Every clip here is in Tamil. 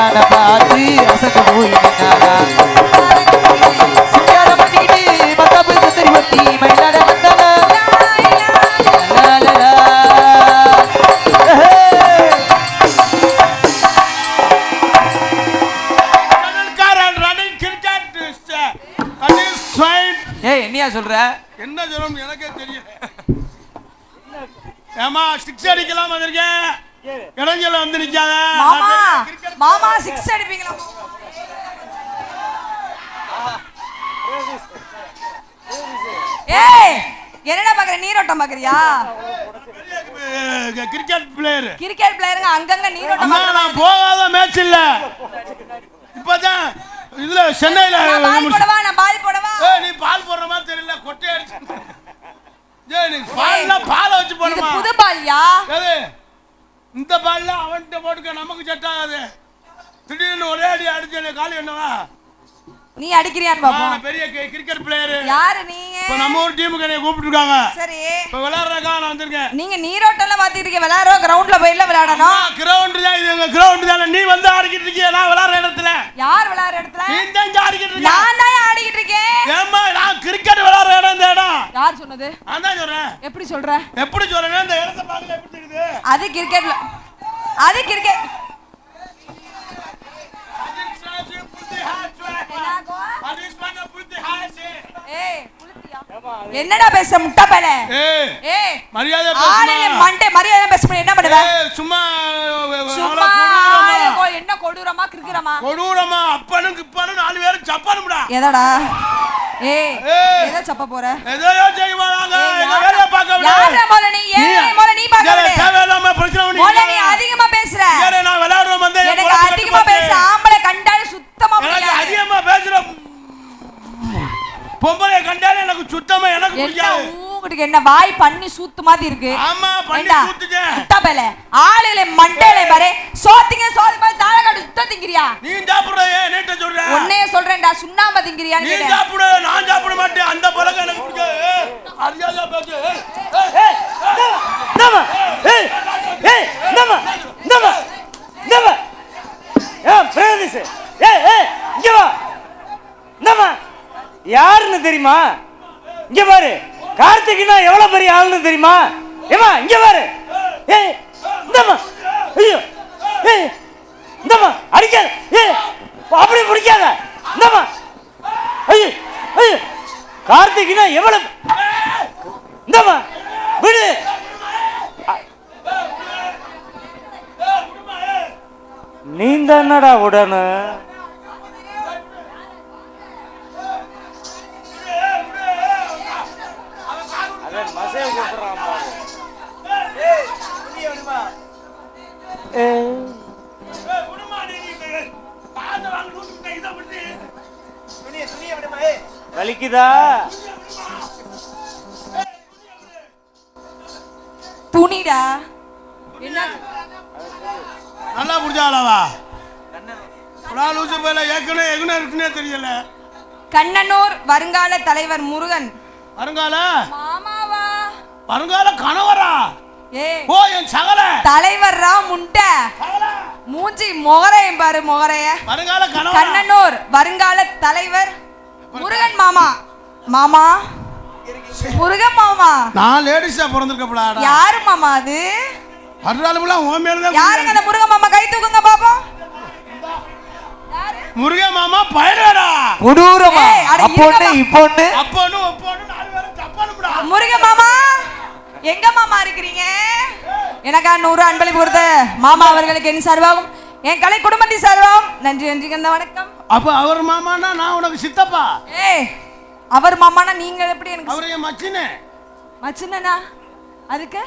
அழகான பார்த்து அசந்து போய் நின்னாரா சிங்கார பண்ணிட்டு மத்தப்பு சுந்தரி ஒட்டி மயிலாட வந்தானா என்னையா சொல்ற? என்ன சொல்லும் எனக்கே தெரியல. ஏமா 6 அடிக்கலாம் வந்திருக்கேன். இடைஞ்சல வந்து நிக்காத. மாமா மாமா 6 அடிப்பீங்களா? ஏய் என்னடா பாக்குற? நீரோட்டம் பாக்குறியா? கிரிக்கெட் பிளேயருங்க அங்கங்க நீரோட்டம். நான் போகாத மேட்ச் இல்ல. இப்பதான் இதுல சென்னையில நான் பால் போடவா? நீ பால் போடுற மாதிரி தெரியல. கொட்டை அடிச்சு நீ பால் வச்சு போடுமா? புது பால்யா? இந்த பால்ல அவன்கிட்ட போட்டுக்க, நமக்கு செட் ஆகாது. திடீர்னு ஒரே அடி அடிச்சே காலி என்னவா? நீ அடிக்கிறியான்னு பாப்போம். நான் பெரிய கிரிக்கெட் பிளேயர். யாரு நீங்க? இப்ப நம்ம ஊர் டீமுக்கு என்னை கூப்பிட்டுருக்காங்க. சரி. இப்ப விளையாடுறதுக்காக நான் வந்திருக்கேன். நீங்க நீரோட்டம்ல பாத்துட்டு இருக்கீங்க. விளையாடுறோம் கிரவுண்ட்ல போயில விளையாடணும். கிரவுண்ட் தான் இது, எங்க கிரவுண்ட் தான். நீ வந்து ஆடிக்கிட்டு இருக்கிய, நான் விளையாடுற இடத்துல. யார் விளையாடுற இடத்துல? நீ தான் ஆடிக்கிட்டு இருக்க. நான் தான் ஆடிக்கிட்டு இருக்கேன். ஏம்மா நான் கிரிக்கெட் விளையாடுற இடம் இந்த இடம். யார் சொன்னது? நான் தான் சொல்றேன். எப்படி சொல்ற? எப்படி சொல்றேன்? இந்த இடத்தை பார்க்கல எப்படி இருக்குது? அது கிரிக்கெட்ல. அது கிரிக்கெட். என்னடா பேச முட்டை பேல? ஏய் மரியாதை பேசு. ஆளே மண்டே மரியாதை பேச என்ன பண்ணுவ? சும்மா என்ன கொடூரமா கிறுக்குறமா? கொடூரமா அப்பனுக்கு இப்பனு நாலு பேரும் சப்பனும்டா. எதடா? ஏய் எதை சப்ப போற? எதையோ செய்வாங்க. எங்க வேலைய பார்க்க விடு. யாரே மோல நீ? ஏய் மோல நீ பார்க்க விடு. தேவையில்லாம பிரச்சனை பண்ணி. மோல நீ அதிகமா பேசுற. யாரே நான் விளையாடுறோம் வந்து. எனக்கு அதிகமா பேச ஆம்பளை கண்டாலே சுத்தமா பிடிக்காது. எனக்கு அதிகமா பேசுற பொம்பளை கண்டாலே எனக்கு சுத்தமா எனக்கு பிடிக்காது. உங்களுக்கு என்ன வாய் பண்ணி சூத்து மாதிரி இருக்கு? ஆமா பண்ணி சூத்துங்க. தபல ஆளுல மண்டேல பாரு சோத்திங்க சோதி மாதிரி தாள காடு சுத்த திங்கறியா? நீ சாப்பிடுற நீட்ட சொல்ற. உன்னையே சொல்றேன்டா சுண்ணாம்பு திங்கறியா நீ? நீ சாப்பிடு நான் சாப்பிட மாட்டேன். அந்த பழக்கம் எனக்கு பிடிக்காது. அரியாதா பேசு. நம்ம நம்ம நம்ம நம்ம பிரேதிஸ் இங்க வா. நம்ம யாருன்னு தெரியுமா? இங்க பாரு. கார்த்திக்னா எவ்வளவு பெரிய ஆளுன்னு தெரியுமா? ஏமா இங்க பாரு. ஏய் இந்தம்மா. ஐயோ ஏய் இந்தம்மா அடிக்காத. ஏய் அப்படி பிடிக்காத. இந்தம்மா. ஐயோ ஐயோ கார்த்திக்னா எவ்வளவு. இந்தம்மா விடு. நீ தானடா உடனே வலிக்குதா? துணிடா. என்ன நல்லா புடிச்சாளவா? நான் லூசு பேல ஏக்கனே எங்கன இருக்குனே தெரியல. கண்ணனூர் வருங்கால தலைவர் முருகன். வருங்கால மாமாவா? வருங்கால கணவரா? ஏய் ஓ என் சகல தலைவர்ரா முண்டை. மூஞ்சி மொகரையும் பாரு மொகரைய. வருங்கால கணவர். கண்ணனூர் வருங்கால தலைவர் முருகன் மாமா. மாமா முருகன் மாமா. நான் லேடிஸா பிறந்திருக்கப்படாடா. யாரு மாமா அது? அருளாலுலாம் உன் மேல தான். யாருங்க அந்த முருகன் மாமா? கை தூக்குங்க பாப்போம். முருகன் மாமா பயனடா. கொடூரமா. அப்பொண்ணு இப்பொண்ணு அப்பொண்ணு அப்பொண்ணு நாலு பேரும் தப்பானுடா. முருகன் மாமா எங்க மாமா இருக்கீங்க? எனக்கா 100 அன்பளிப்பு கொடுத்த மாமா அவர்களுக்கு என் சார்பாகவும் என் கலை குடும்பத்தின் சார்பாகவும் நன்றி நன்றி கந்த வணக்கம். அப்ப அவர் மாமானா நான் உனக்கு சித்தப்பா. ஏய் அவர் மாமானா நீங்க எப்படி எனக்கு? அவர் என் மச்சினே. மச்சினனா? அதுக்கு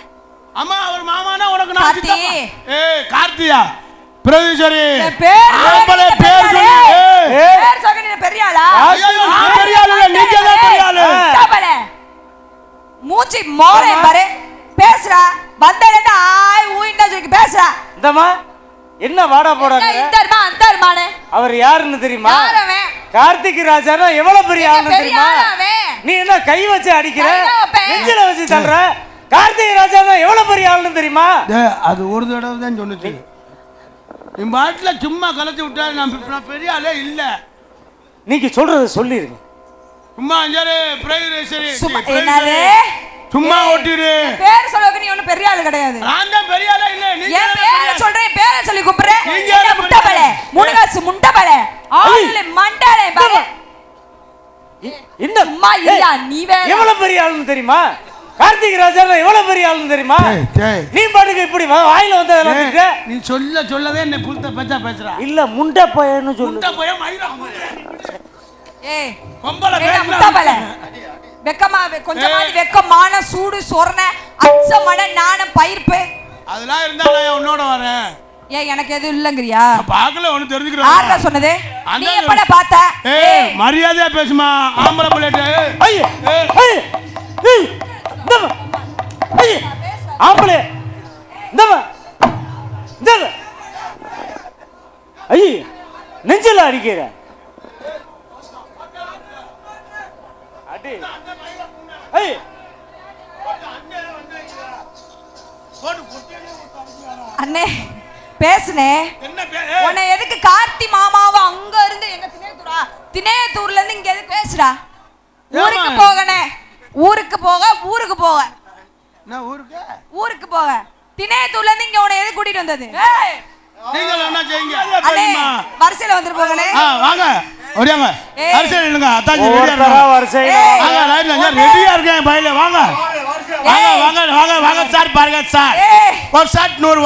அம்மா அவர் மாமானா உனக்கு நான் கார்த்தி. சித்தப்பா. ஏய் கார்த்தியா பிரதீஸ்வரி பேர் ஆம்பளை பேர் சொல்லு. பேர் சொல்ல நீ பெரிய ஆளா? ஐயோ நீ பெரிய ஆளு இல்ல, நீங்க தான் பெரிய ஆளு. தபல மூஞ்சி மோரே பாரு. பேசுறா வந்தலட்ட ஆய் ஊயிண்டா சொல்லி பேசுறா. இந்தம்மா என்ன வாடா போடாங்க? இந்தர்மா அந்தர்மானே. அவர் யாருன்னு தெரியுமா? யாரவன்? கார்த்திக் ராஜானா எவ்வளவு பெரிய ஆளுன்னு தெரியுமா? நீ என்ன கை வச்சு அடிக்கிற? நெஞ்சில வச்சு தள்ளுற? கார்த்திக் ராஜானா எவ்வளவு பெரிய ஆளுன்னு தெரியுமா? அது ஒரு தடவை தான் சொன்னுச்சு. நீ பாட்டில் சும்மா கலத்தி விட்டா நான் பெரிய ஆளே இல்லை. நீங்க சொல்றத சொல்லிருங்க. சும்மா அஞ்சாரு பிரைவேசரி என்னது சும்மா ஓட்டிரு. பேர் சொல்லுங்க, நீ ஒன்னும் பெரிய ஆளு கிடையாது. நான் தான் பெரிய ஆளே இல்ல. நீ ஏன் பேரை சொல்றேன்? பேரை சொல்லி கூப்பிடுறேன். நீங்க என்ன முட்டபலே முனகாசு முண்டபலே ஆளு மண்டலே பாரு. என்ன அம்மா இல்ல நீ வேற எவ்வளவு பெரிய ஆளுன்னு தெரியுமா? கார்த்திக் ராஜா எவ்வளவு பெரிய ஆளுன்னு தெரியுமா? நீ பாட்டுக்கு இப்படி வாயில வந்து நீ சொல்லவே என்ன புல்த பேச்சா பேசுற. இல்ல முண்டை பையன்னு சொல்லு. முண்டை பையன் மயிரா. ஏய் பொம்பள முட்டபலே வெக்கமா கொஞ்சமாவது வெக்கமான சூடு சொர்ண அச்சமட நாணம் பயிர்ப்பு அதெல்லாம் இருந்தா நான் உன்னோட வரேன். ஏய் எனக்கு எதுவும் இல்லங்கறியா? பாக்கல ஒன்னு தெரிஞ்சுக்கிறேன். யாரடா சொன்னது? நீ எப்பட பார்த்த? ஏய் மரியாதையா பேசுமா ஆம்பள புள்ளேட். ஐயே ஏய் ஏய் தவ ஐயே ஆம்பளே தவ தவ ஐயே நெஞ்சில அடிக்கிற அடி ஐயே அண்ணே பேசுனே. உன்னை எதுக்கு கார்த்தி மாமாவை அங்க இருந்து எங்க தினேத்தூர்ல இருந்து இங்க எதுக்கு பேசுறா? ஊருக்கு போகனே. ஊருக்கு போக நான் ஊருக்கு போக தினேத்தூர்ல இருந்து இங்க உன்னை எதுக்கு கூட்டிட்டு வந்தது? நீங்க என்ன செய்யுங்க? அண்ணே வரிசையில வந்துட்டு போகனே. வாங்க ஓடியாங்க. வரிசையில நில்லுங்க. அத்தாச்சி ரெடியா இருங்க. வரிசையில வாங்க ரைட்ல நான் ரெடியா இருக்கேன் பையில வாங்க. வாங்க சார் பாருங்க சார். ஒரு ஷாட் நூறு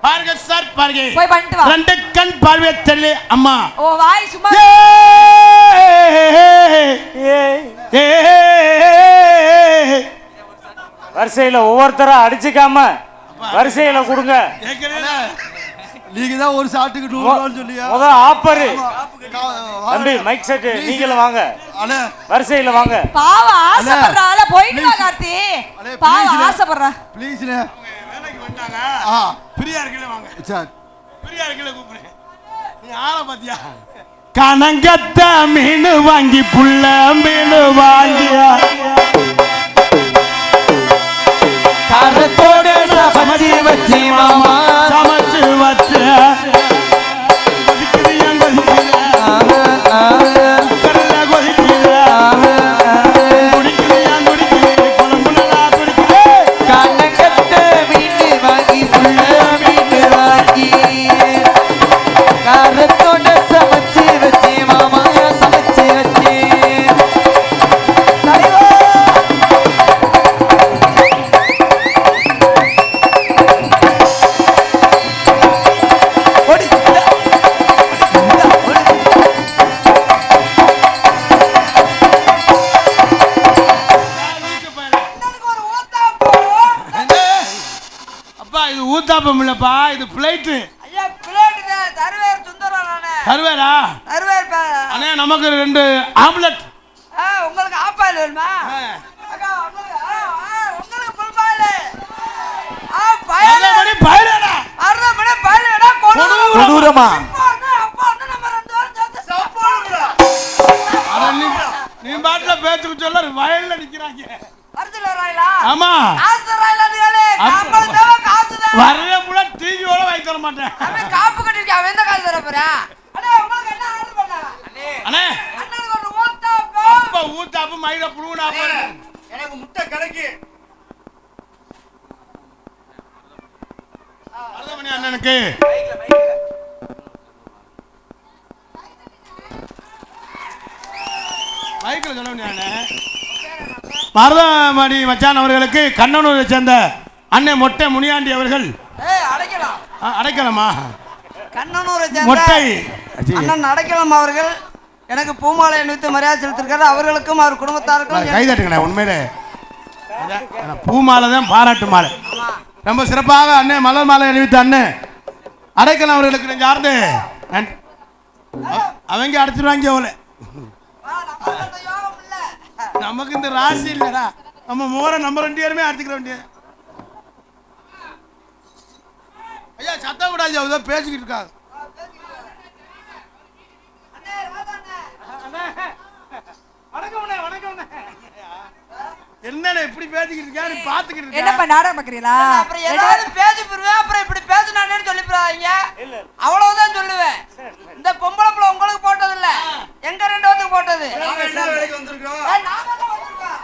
பாருங்க சார் பாருங்க. போய் பண்ணிட்டு வா. ரெண்டு கண் பார்வை தெரியல அம்மா. ஓ வாய் சும்மா. வரிசையில ஒவ்வொருத்தரா அடிச்சுக்காம வரிசையில கொடுங்க. நீங்க தான் ஒரு ஷாட்டுக்கு 100 ரூபாய் சொல்லியா? முத ஆப்பர் தம்பி மைக் செட் நீங்களும் வாங்க. அண்ணே வரிசையில வாங்க. பாவம் ஆசைப்படுறால போயிட்டு வா கார்த்தி. பாவம் ஆசைப்படுறா. ப்ளீஸ் ண்ணே. வேலைக்கு வந்தாங்க. பிரியா இருக்கல வாங்க. சார் பிரியா இருக்கல கூப்பிடு. நீ ஆள பாத்தியா? கனங்கத்த மீன் வாங்கி புள்ள மீன் வாங்கியா காரத்தோட சமைச்சு வச்சு மாமா சமைச்சு வச்சு கண்ணங்கத்த மீன் வாங்கி புள்ள மீன் வாங்கி காரத்தோட சமைச்சு வச்சு மாமா சமைச்சு வச்சு ஊத்தாப்பம் இல்லப்பா இது பிளேட்டு. ஐயா பிளேட் தருவேர் சுந்தரம் நானே. தருவேரா? தருவேர் அண்ணே நமக்கு 2 ஆம்லெட். உங்களுக்கு ஆப்பாயில் வேணுமா? அக்கா உங்களுக்கு ஃபுல் பாயில். பயலடா பயலடா. அறுபது பாயிலடா கொடூரமா. அப்பா அண்ணா நம்ம 2 பேரும் சேர்த்து சாப்பிடுறோம். அட நீ பாட்ல பேச்சுக்கு சொல்ல வயல்ல நிக்கறாங்க. அர்ஜுல ராயிலா? ஆமா. காசு ராயிலா நீங்களே. காப்பு தேவை காசு தான். வரவே முள்ள டிவியோட வாங்கி தர மாட்டேன். அவன் காப்பு கட்டிருக்க அவன் என்ன காசு தர போறா? அண்ணே உங்களுக்கு என்ன ஆர்டர் பண்ணா? அண்ணே அண்ணனுக்கு ஒரு ஊத்தாப்பம். அப்பா ஊத்தாப்பம் மைதா புழுனா பாரு. எனக்கு முட்டை கலக்கி. அர்த்தமணி அண்ணனுக்கு மைக்கில் சொல்ல அண்ணே. மருதமணி மச்சான் அவர்களுக்கு கண்ணனூரை சேர்ந்த அண்ணன் மொட்டை முனியாண்டி அவர்கள் அடைக்கலாம். அடைக்கலமா கண்ணனூரை மொட்டை அண்ணன் அடைக்கலம் அவர்கள் எனக்கு பூமாலை அணிவித்து மரியாதை செலுத்திருக்காரு. அவர்களுக்கும் அவர் குடும்பத்தாருக்கும் கைதட்டுங்கண்ணே. உண்மையிலே பூமாலை தான் பாராட்டு மாலை. ரொம்ப சிறப்பாக அண்ணன் மலர் மாலை அணிவித்த அண்ணன் அடைக்கலம் அவர்களுக்கு நெஞ்சு ஆர்ந்து அவங்க அடைச்சிருவாங்க. அவளை நமக்கு இந்த ராசி இல்லடா. நம்ம மோர நம்ம 2 பேருமே அடிச்சுக்கிற வேண்டிய. ஐயா சத்தம் கூடாது. அவதான் பேசிக்கிட்டு இருக்காங்க. என்னடா இப்படி பேசிக்கிட்டு இருக்கா? நீ பாத்துக்கிட்டு இருக்க. என்னப்பா நாடகம் பாக்குறீங்களா? அப்புறம் ஏதாவது பேசி போடுவேன். அப்புறம் இப்படி பேசி அவ்வளவுதான் சொல்லுவேன். இந்த பொம்பளை பிள்ளை உங்களுக்கு போட்டது இல்ல, எங்க 2 பேத்துக்கு போட்டது. என்ன வேலைக்கு வந்திருக்கோம்? நாங்க தான் வந்திருக்கோம்.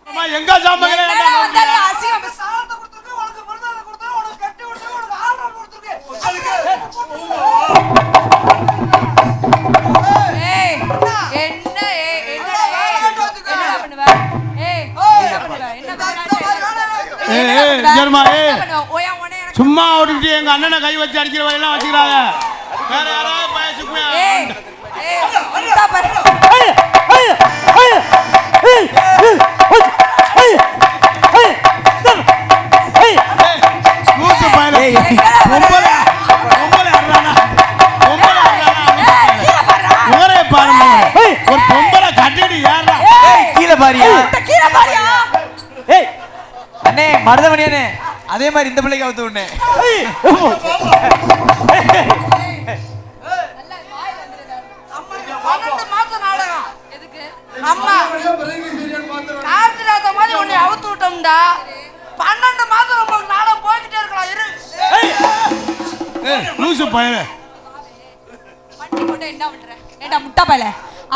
அம்மா எங்க சாம்பங்களே என்னடா வந்தாலும் அசிங்கம் சாலத்தை கொடுத்துருக்கு, உனக்கு விருதாளை கொடுத்துருக்கு, உனக்கு கட்டி விட்டுருக்கு, உனக்கு ஆல்ரவுண்ட் கொடுத்துருக்கு. ஏய் என்ன என்னடா பண்ணுவ? ஏய் என்ன பண்ணுவ? என்ன ஜெர்மா பண்ணுவ? ஓயா உனே எனக்கு சும்மா ஓடிட்டு எங்க அண்ணனை கை வச்சு அடிக்கிற வரையெல்லாம் வச்சுக்கிறாங்க. வேற யாராவது பயசுக்குமே. ஏய் ஏய் முட்டா பாரு. லூசு பயலே. பொம்பளை பொம்பளை அறானா. பொம்பளை அறானா. ஊரே பாருங்க. ஒரு பொம்பளை கட்டிட்டு ஏறா. கீழே பாரியா, கீழே பாரியா. ஏய் அண்ணே மருதமணி அண்ணே, அதே மாதிரி இந்த பிள்ளைக்கு அவுத்து விடனே. நல்ல வாய் வந்துருடா. 12 மாசம் நாடகம். எதுக்கு? அம்மா கார்த்திராத மாதிரி உன்னை அவுத்து விட்டோம்டா. 12 மாசம் உங்களுக்கு நாடகம் போய்கிட்டே இருக்கலாம். இரு லூசு பயலே. வண்டி போட்டு என்ன பண்ற? ஏண்டா முட்டா பயல,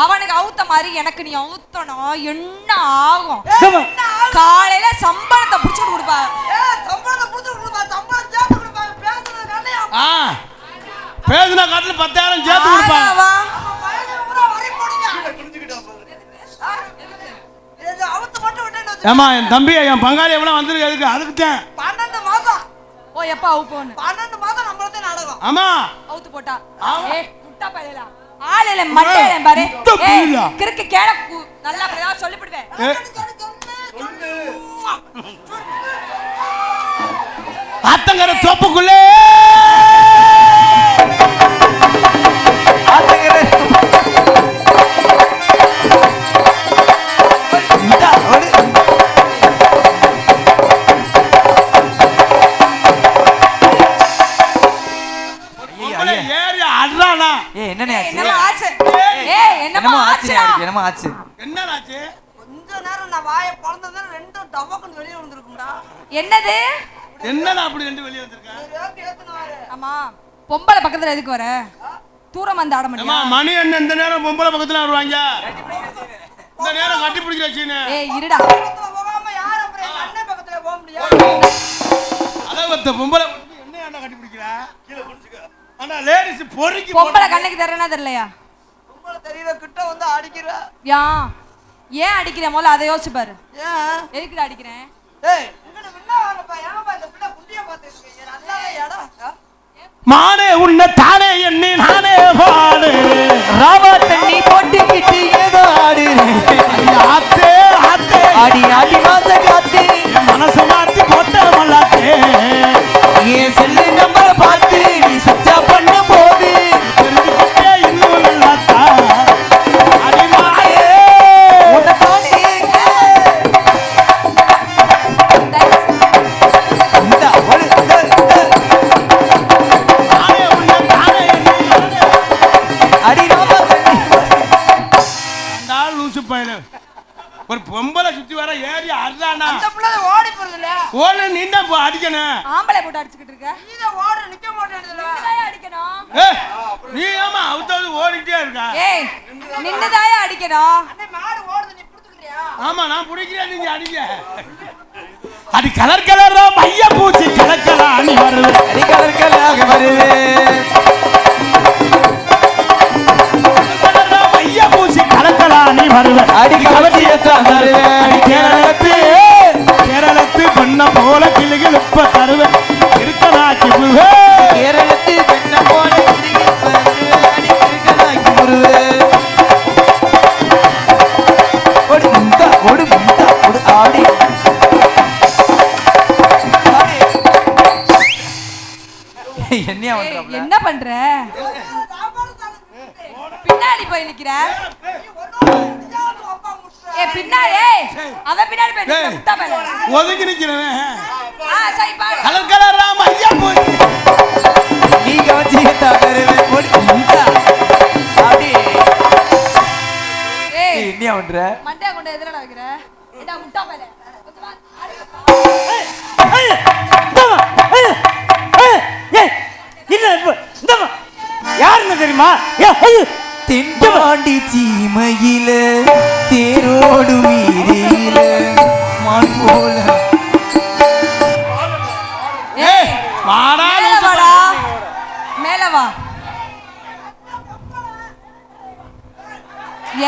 அவனுக்கு அவுத்த மாதிரி எனக்கு நீ அவுத்தணும். என்ன ஆகும்? காலையில சம்பளத்தை புடிச்சு கொடுப்பா. சம்பளத்தை புடிச்சு கொடுப்பா, சம்பளம் சேர்த்து கொடுப்பா. பேசுறது நல்லையா? ஆ பேசுன காட்டுல 10,000 சேர்த்து கொடுப்பாங்க. வா பயங்கர பூரா வரி போடுங்க. இது அவுத்து மட்டும் விட்டேன்னு ஏமா என் தம்பி என் பங்காளி எவ்வளவு வந்திருக்கு எதுக்கு? அதுக்கு தான் 12 மாசம். ஓ எப்பா அவுப்போன்னு 12 மாசம் நம்மளதே நாடகம். ஆமா அவுத்து போட்டா. ஏய் முட்டா பயலா, ஆளல மண்டையில பாரு. முட்டை ஏய் புரியல. கிறுக்கு கேட நல்லா அப்படியே சொல்லிடுவேன். ஆத்தங்கர தோப்புக்குள்ளே ஏறி அட்றானா. என்னண்ணே என்னமோ ஆச்சு. ஏய் என்னமோ ஆச்சுடா. என்னமோ ஆச்சு. என்னடாச்சு? கொஞ்ச நேரம் நான் வாயை பொளந்தது 2 டபக்குன்னு வெளிய வந்துருக்கும்டா. என்னது? என்னடா அப்படி ரெண்டு வெளிய வந்திருக்க? ஏத்துனாரு. ஆமா பொம்பளை பக்கத்துல எதுக்கு வர? தூரம் வந்து ஆட அம்மா மாட்டியா? மணி என்ன இந்த நேரம் பொம்பளை பக்கத்துல வருவாங்க? இந்த நேரம் கட்டி பிடிக்கிற சீனு. ஏய் இருடா. பக்கத்துல போகாம யார் அப்புறம் எங்க அண்ணன் பக்கத்துல போக முடியும்? அதாவது பொம்பளை என்ன ஏன்டா கட்டி பிடிக்கிற? கீழ புடிச்சுக்க. ஆனா லேடிஸ் பொறுக்கி பொம்பளை கண்ணுக்கு தெரியனா தெரியலையா? உங்களை தெரியல கிட்ட வந்து அடிக்கிற. ஏன் அடிக்கிற? முதல்ல அதை யோசிச்சு பாரு. ஏன்? எதுக்குடா அடிக்கிறேன்? ஏய் இங்கட முன்ன வாங்கப்பா. ஏன்ப்பா இந்த பிள்ளை குண்டிய பாத்துக்கிட்டீங்க? நல்லா இடம். மானே உன்னை தானே எண்ணி நானே பாடு. ராவா தண்ணி போட்டுக்கிட்டு ஏதோ ஆடு. ஆத்தே ஆத்தே அடி அடி மாச காத்து. மனசு மாத்தி போட்ட மல்லாத்தே. ஏன் செல்லு நம்பர் பார்த்து நீ சுவிட்ச் ஆஃப் பண்ண போது தெரிஞ்சுக்கிட்டே இன்னும் இல்லாத்தா. அடிமாயே உன்னை தானே இந்த ஒரு மானே உன்னை தானே எண்ணி நானே. அடி ராவா தண்ணி. அந்த ஆள் லூசு பயலே. ஒரு பொம்பளை சுத்தி வர ஏறி அறானா. அந்த பிள்ளை ஓடி போறதுல. ஓடு நின்னா அடிக்கணும். ஆம்பளை போட்டு அடிச்சுக்கிட்டு இருக்க. நீ தான் ஓட நிக்க மாட்டேன்றதுல. நின்னுதாயா அடிக்கணும். ஏய், நீ ஏமா அவுத்தாவது ஓடிட்டே இருக்கா? ஏய் நின்னுதாயா அடிக்கணும். அண்ணே மாடு ஓடுது நீ புடிச்சுக்கிறியா? ஆமா நான் பிடிக்கிறேன், நீங்க அடிங்க. அடி கலர் கலரா மைய பூச்சி கிழக்கலா நீ வருது. அடி கலர்களாக வருது. கலரா மைய பூச்சி கிழக்கலா நீ வருவ. அடி கவர்ச்சியத்தான் தருவேன். கேரளத்து கேரளத்து பண்ண போல கிளுகிழுப்ப தருவேன். இருக்கனாக்கி புழுவே. கேரளத்து பெண்ண போல அடி இருக்கனாக்கி முருவே. ஓடு முந்தா ஓடு முந்தா ஓடு ஆடி. என்னையா ஏய், பண்றாப்ல? என்ன பண்ற? பின்னாடி போய் நிக்கிற. ஏய் பின்னாடி ஏய் அவன் பின்னாடி போய் நிக்கிற. ஏய். முட்டா பயல. ஒதுங்கி நிக்கிறவன் சரி பாரு. கலர் கலரா மைய பூச்சி. நீ கவர்ச்சியத்தான் தருவேன். ஓடு முந்தா ஆடி. ஏய் என்னையா பண்ற? மண்டைய கொண்டு எதிரடா வைக்கிற. ஏடா முட்டா பயல. கொஞ்சமா ஆடி வா. இந்த தெரியுமா? தென்பாண்டி சீமையில தேரோடு வீதியில மான் போல வாடா மேல வாடா மேல வா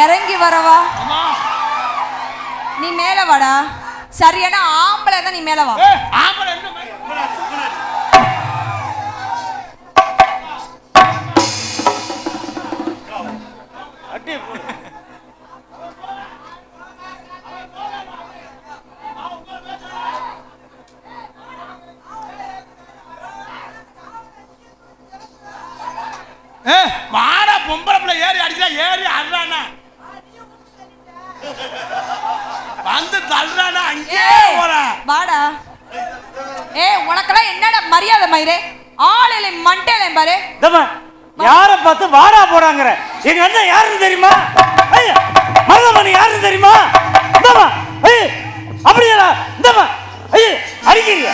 இறங்கி வரவா நீ மேல வாடா சரியான ஆம்பளை தான் நீ மேல வா ஆம்பளை என்ன வாடா பொம்பளை பிள்ளை ஏறி அடிச்சா ஏறி அழுறானா வந்து தள்ளுறானா அங்கே போற வாடா உனக்கெல்லாம் என்னடா மரியாதை மயிரே ஆளிலை மண்டேலை பாரு யார பார்த்து வாடா போறாங்கற எங்க அண்ணன் யாருன்னு தெரியுமா? மருதமணி யாருன்னு தெரியுமா? இந்தமா அப்படியா இந்தமா அடிக்கிறீங்க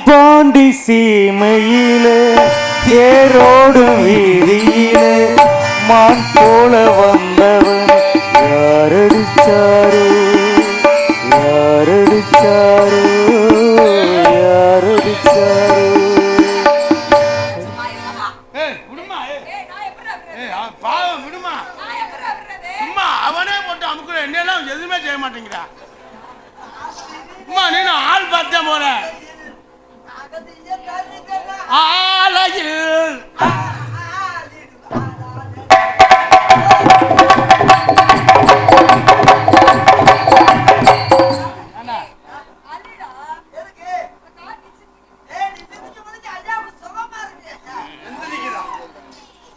பாண்டி சீமையில தேரோடு வீதியில மான் போல வந்தவன் யாரடிச்சாரு யாரடிச்சாரு யாரடிச்சாரு விடுமா பாவம் விடுமா சும்மா அவனே போட்டு அமுக்குற என்னெல்லாம் எதுவுமே செய்ய மாட்டேங்கிறா அம்மா நீ ஆள் பார்த்தேன் போற ஆலையில்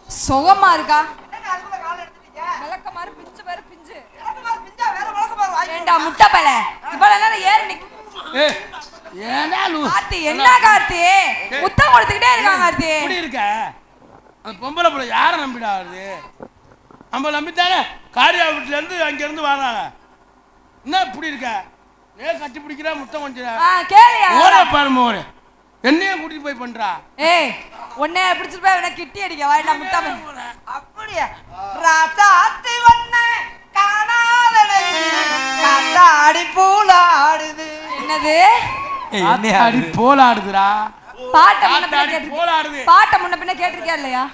சுகமா இருக்கா விளக்க மாதிரி பிஞ்சு பாரு பிஞ்சு ஏண்டா முட்டை பல இவ்வளவு நேரம் ஏறி நிக்க கார்த்தி என்ன கார்த்தி முத்தம் கொடுத்துக்கிட்டே இருக்காங்க கார்த்தி எப்படி இருக்க அந்த பொம்பளை பிள்ளை யாரை நம்பிடா வருது நம்ம நம்பித்தானே காரியா வீட்டுல இருந்து அங்க இருந்து வர்றாங்க என்ன இப்படி இருக்க ஏன் கட்டி பிடிக்கிறா முத்தம் கொஞ்சம் கேளியா ஓரே பாருமா ஓரே என்னைய கூட்டிட்டு போய் பண்றா உன்னை பிடிச்சிட்டு போய் அவனை கிட்டி அடிக்க வாயிடா முட்டை அப்படியே ராசாத்தி வண்ண காணாதடை காத்தாடி பூலாடுது என்னது அடி போலாடுதுடா பாட்டை முன்ன பின்ன காத்தாடி போலாடுது பாட்டை முன்ன பின்ன கேட்டிருக்கியா இல்லையா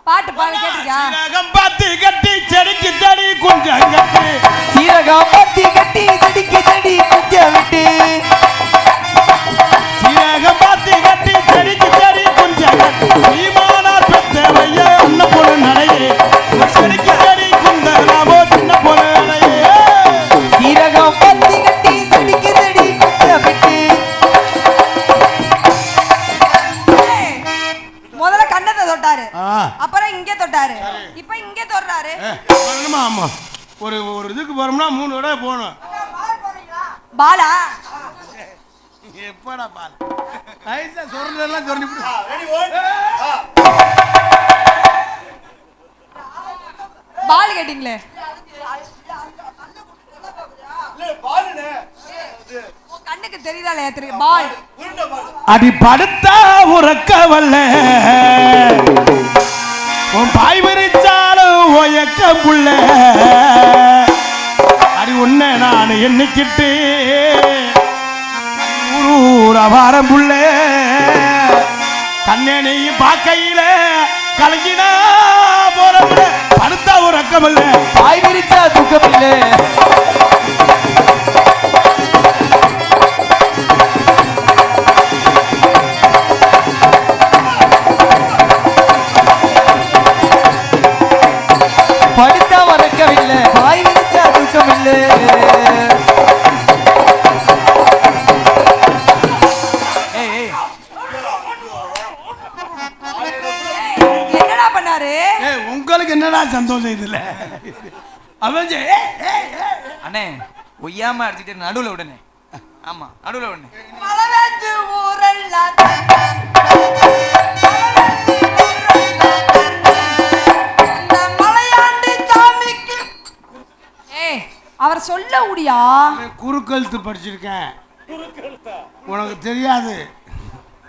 பாட்டு பாட கேட்டிருக்கியா சீரகம் பத்தி கட்டி செடிக்கு செடி கொஞ்சம் கட்டி சீரகம் பத்தி கட்டி செடிக்கு செடி கொஞ்சம் விட்டு சீரகம் பத்தி கட்டி செடிக்கு செடி கொஞ்சம் கட்டி சீமானா பெத்தவைய அண்ண பொண்ணு நடையே செடிக்கு செடி குந்தலாவோ சின்ன பொண்ணு நடையே சீரகம் பத்தி கட்டி செடிக்கு செடி கொஞ்சம் விட்டு முதல்ல கண்ணத்தை தொட்டாரு அப்புறம் இங்கே தொட்டாரு இப்ப இங்கே தொடுறாரு ஆமா ஒரு ஒரு இதுக்கு போறோம்னா 3 தடவை போகணும் பாலா எப்படா பால் ஐசா சொல்றதெல்லாம் சொல்லி பால் கேட்டீங்களே கண்ணுக்கு தெரியுதால ஏத்துருக்கு பால் அடி படுத்தா உறக்க வல்ல உன் பாய் விரிச்சாலும் ஒயக்க புள்ள அடி உன்னை நான் எண்ணிக்கிட்டு ஊரூர வாரம் புள்ள கண்ணே நீ பார்க்கையில கலங்கினா போற படுத்தா உறக்க வல்ல பாய் விரிச்சா தூக்கம் இல்லை படுத்தா வரக்கவில்லை பாய் விரிச்சா தூக்கம் இல்லை என்னடா பண்ணாரு உங்களுக்கு என்னடா சந்தோஷம் இதுல அவன் அண்ணே ஒய்யாம அடிச்சுட்டு நடுவுல விடனே ஆமா நடுவுல விடனே மலவேஞ்சு ஊரெல்லாம் இந்த மலையாண்டி சாமிக்கு அவர் சொல்ல முடியா குறுக்கெழுத்து படிச்சிருக்கேன் உனக்கு தெரியாது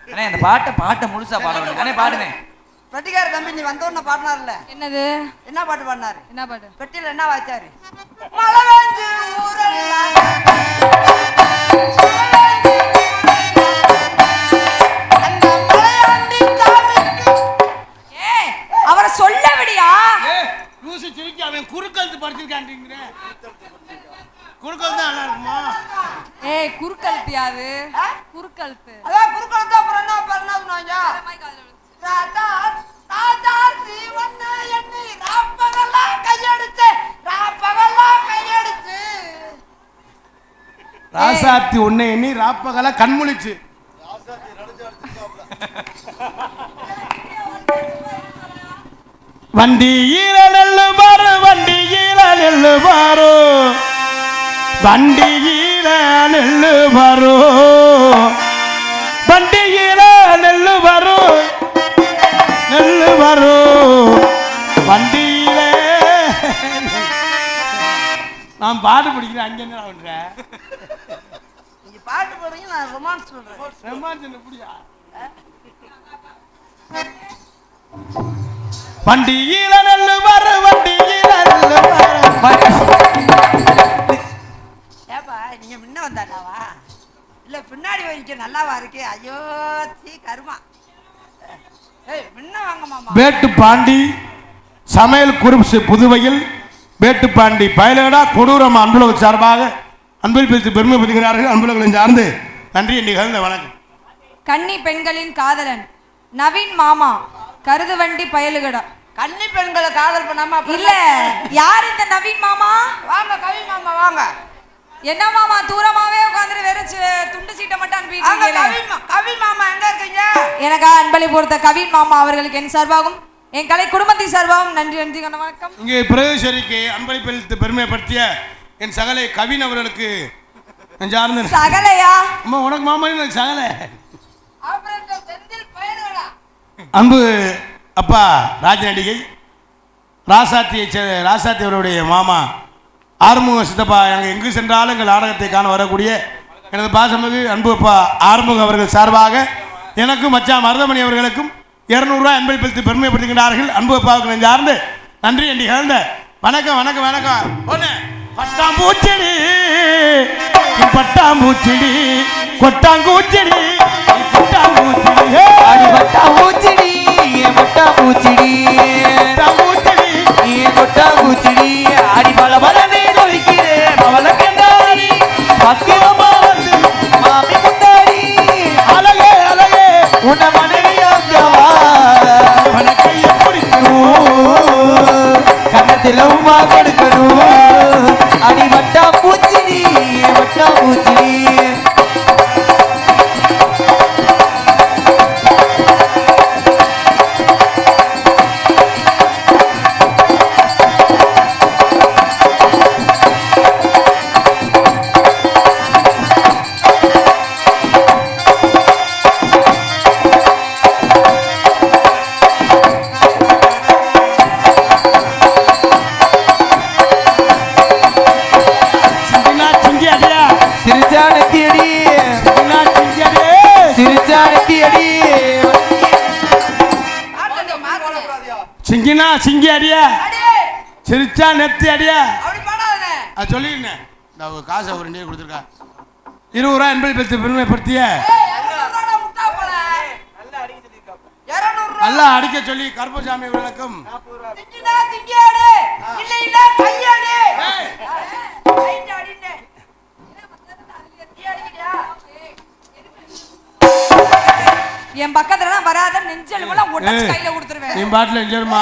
அண்ணே அந்த பாட்டை முழுசா பாட வேண்டிய அண்ணே பாடுனே பெட்டிக்கார தம்பி நீ வந்தோன்னு பாடினார்ல, என்னது? என்ன பாட்டு பாடினாரு? என்ன பாட்டு? பெட்டியில என்ன வாச்சாரு? மழை வேஞ்சு ஊரெல்லாம் அந்த மலையாண்டி சாமிக்கு. ஏய், அவரை சொல்ல விடியா? லூசு சுருக்கி அவன் குறுக்கழுத்து படிச்சிருக்கான்றீங்க. குறுக்கழுத்து தான் நல்லா இருக்குமா? ஏய், குறுக்கழுத்து யாரு? குறுக்கழுத்து. அதான் குறுக்கழுத்து. அப்புறம் என்ன சொன்னாங்க? ராஜா ராஜா ஜீவன் என்னை ராப்பகலா கையடிச்சு ராசாத்தி உன்னை எண்ணி ராப்பகலா கண்முழிச்சு. வண்டியில நெல்லு பாரு, வண்டியில நெல்லு பாரு, வண்டியில நெல்லு பாரு, வண்டியில நெல்லு பாரு, நெல்லு பாரு, வண்டியில. நான் பாட்டு பிடிக்கிறேன், அங்க என்ன பண்ற? நீங்க பாட்டு போடுறீங்க, நான் ரொமான்ஸ் சொல்றேன். ரொமான்ஸ் என்ன புரியா? வண்டியில நெல்லு பாரு, வண்டியில நெல்லு பாரு. ஏப்பா நீங்க முன்ன வந்தாடாவா இல்ல பின்னாடி வைக்க நல்லாவா இருக்கு? ஐயோ சீ கருமா. ஏய் முன்ன வாங்க மாமா. வேட்டு பாண்டி சமையல் குறிப்பு புதுவையில் வேட்டு பாண்டி பயலடா கொடூரம் அன்புலக சார்பாக அன்பில் பிரித்து பெருமைப்படுகிறார்கள். அன்புலகம் சார்ந்து நன்றி நிகழ்ந்த வணக்கம். கன்னி பெண்களின் காதலன் நவீன் மாமா கருதுவண்டி பயலுகடா. கன்னி பெண்களை காதல் பண்ணாம இல்ல, யார் இந்த நவீன் மாமா? வாங்க கவி மாமா வாங்க. என்ன மாமா தூரமாவே உட்கார்ந்து வெறும் துண்டு சீட்டை மட்டும் அனுப்பிட்டீங்க. கவி மாமா எங்க இருக்கீங்க? எனக்கா அன்பளி பொறுத்த கவின் மாமா அவர்களுக்கு என் சார்பாகவும் என் கலை குடும்பத்தின் சார்பாகவும் நன்றி நன்றி வணக்கம். இங்கே பிரதேசரிக்கு அன்பளிப்பளித்து பெருமைப்படுத்திய என் சகலை கவின் அவர்களுக்கு சார்ந்த சகலையா? அம்மா உனக்கு மாமா சகலை ஆபரேட்டர் செந்தில் பயலுகடா. அன்பு அப்பா ராஜ நடிகை ராசாத்தி அவருடைய மாமா ஆறுமுக சித்தப்பா. எங்கள் எங்கு சென்றாலும் எங்கள் நாடகத்தை காண வரக்கூடிய எனது பாசமிகு அன்பு அப்பா ஆறுமுக அவர்கள் சார்பாக எனக்கும் மச்சான் மருதமணி அவர்களுக்கும் 200 ரூபாய் அன்பளிப்பளித்து பெருமைப்படுத்துகின்றார்கள். அன்பு அப்பாவுக்கு நான் சார்ந்து நன்றி என்று கலந்த வணக்கம் வணக்கம் வணக்கம். ஒன்று பட்டாம்பூச்செடி பட்டாம்பூச்செடி கொட்டாங்கூச்செடி பட்டாம்பூச்செடி பட்டாம்பூச்செடி பட்டாம்பூச்செடி பட்டாம்பூச்செடி கொட்டாம்பூச்செடி அடி பல பலனே தொலைக்கிறேன் அவளுக்கென்றாடி பக்கிரமா வந்து மாமி முன்னாடி அழகே அழகே உன்னை மனைவியாக்கவா வணக்கம் எப்படி கண்ணத்தில் உமா கொடுக்கணும் அடி பட்டாம்பூச்செடி பட்டாம்பூச்செடி. சிங்கினா சிங்கி அடியா சிரிச்சா நெத்தி அடியா அது சொல்லிருந்தேன். இந்த காசை ஒரு நீர் கொடுத்துருக்கா 20 ரூபாய் என்பதை பற்றி பெருமைப்படுத்திய நல்லா அடிக்க சொல்லி கருப்பசாமி விளக்கம் என் பக்கத்துல வராத நெஞ்செலும்பெல்லாம் உடைச்சு கையில கொடுத்துருவேன். நீ பாட்டில் நெஞ்சலுமா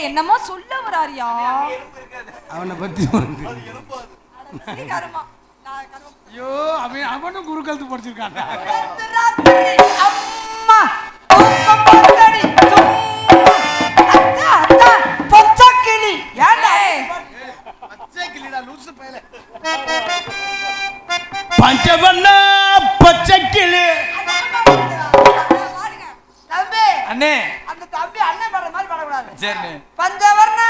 என்னமோ சொல்ல வராரியா அவனை பத்தி ஐயோ அவனும் குறுக்கழுத்து படிச்சிருக்கான். பஞ்சவண்ண பச்சை கிளி அண்ணே அந்த தம்பி அண்ணன் பாடுற மாதிரி பாடக்கூடாது. சரி பஞ்சவர்ண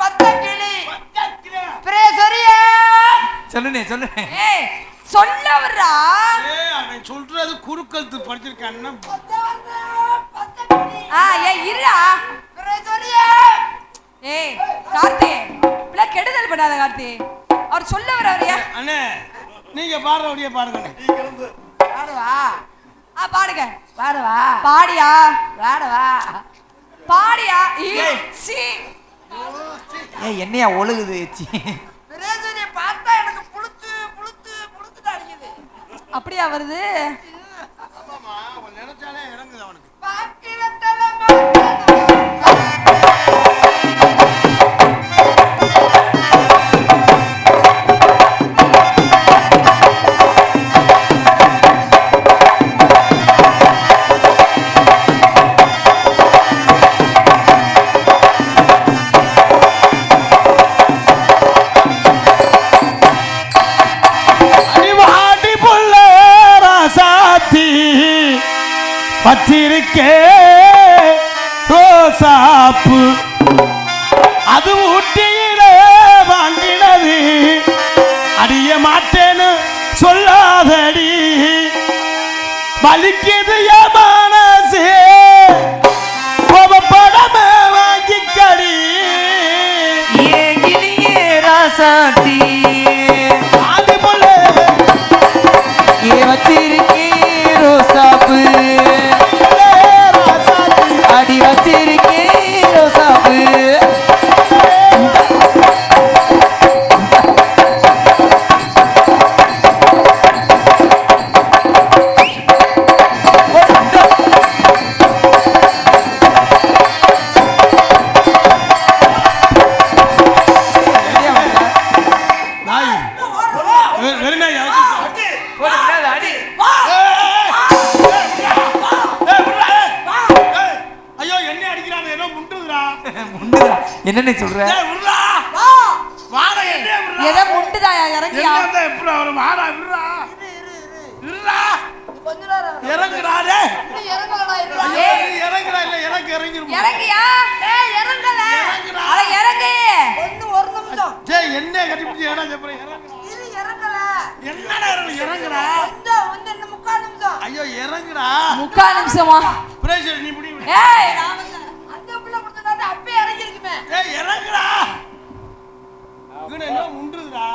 பச்சை கிளி பிரேசரியா சொல்லுனே சொல்லுனே. சொல்ல வரா அவன் சொல்றது குறுக்கழுத்து படிச்சிருக்கான். ஏய் இருடா. ஏய் கார்த்தி, இப்படி கெடுதல் பண்ணாத கார்த்தி. அவர் சொல்ல வரவரையா? அண்ணே நீங்க பாடுறபடியே பாடுங்க. பாடுவா. பாடுங்க. பாடுவா. பாடியா? பாடுவா. பாடியா? சி. என்னையா ஒழுகுது? பிரேசனை பார்த்தா எனக்கு புளுத்து புளுத்து புளுத்துட்டு அடிக்குது. அப்படியா வருது? ஆமாமா, அவன் நினைச்சாலே இறங்குது அவனுக்கு. பச்சிருக்கே ரோசாப்பு அது ஊட்டியிலே வாங்கினது அடிய மாட்டேன்னு சொல்லாதடி வலிக்குது மனசே கோபப்படமே வாங்கிக்கடி ஏங்கிலியே ராசாத்தி அது போல வச்சிருக்கே ரோசாப்பு அடி வச்சிருக்கே ரோசாப்பு என்னன்னு சொல்ற? எதை முண்டுதாயா? இறங்கியா? இறங்கியா? இறங்கல. அட இறங்கு. ஒரு நிமிஷம். என்ன கட்டிப்பிடி இறங்கல என்னடா இறங்குடா வந்து என்ன 3/4 நிமிஷம். ஐயோ இறங்குடா 3/4 நிமிஷமா? பிரேஷர் நீ புடி. ஏய் அந்த புள்ள கொடுத்தா அப்பே இறங்கி இருக்குமே. ஏய் இறங்குடா இங்க என்ன முண்டுதுடா.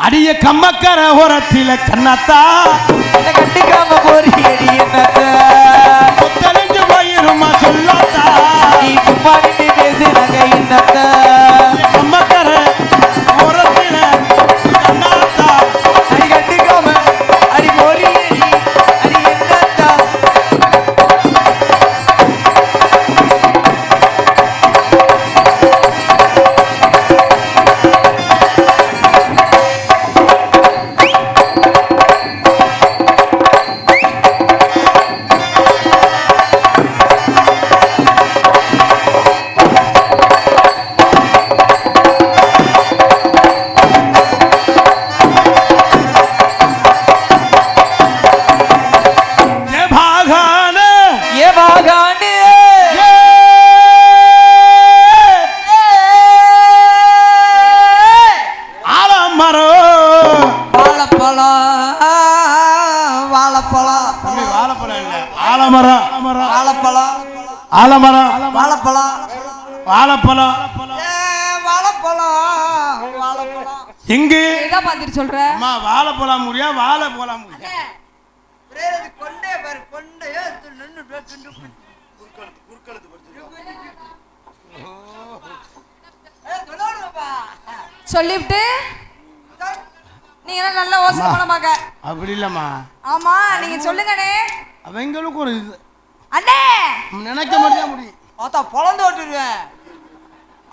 அடிய கம்மக்கர ஓரத்தில கண்ணாத்தா கண்டுக்காம போறியடி என்னத்தா கொத்தலிஞ்சு போயிருமா சொல்லாத்தா நீ சும்மா நின்று பேசுறாங்க என்னத்தா கம்மக்கர ஓரத்தில கண்ணாத்தா அடி கண்டுக்காம அடி போறியடி அடி என்னத்தா ஆலமரம் வாழைப்பழம் வாழைப்பழம் எங்கு இதான் பாத்துட்டு சொல்ற. அம்மா வாழைப்பழம் முடியா வாழைப்பழம் முடியா கொண்டே பாரு கொண்டே நின்னு சொல்லிவிட்டு நீங்க நல்லா யோசனை பண்ண பாக்க. அப்படி இல்லம்மா. ஆமா நீங்க சொல்லுங்கண்ணே. அவங்களுக்கு ஒரு இது அண்ணே நினைக்க முடியா முடியும். ஆத்தா பொளந்து ஓட்டிடுவேன்.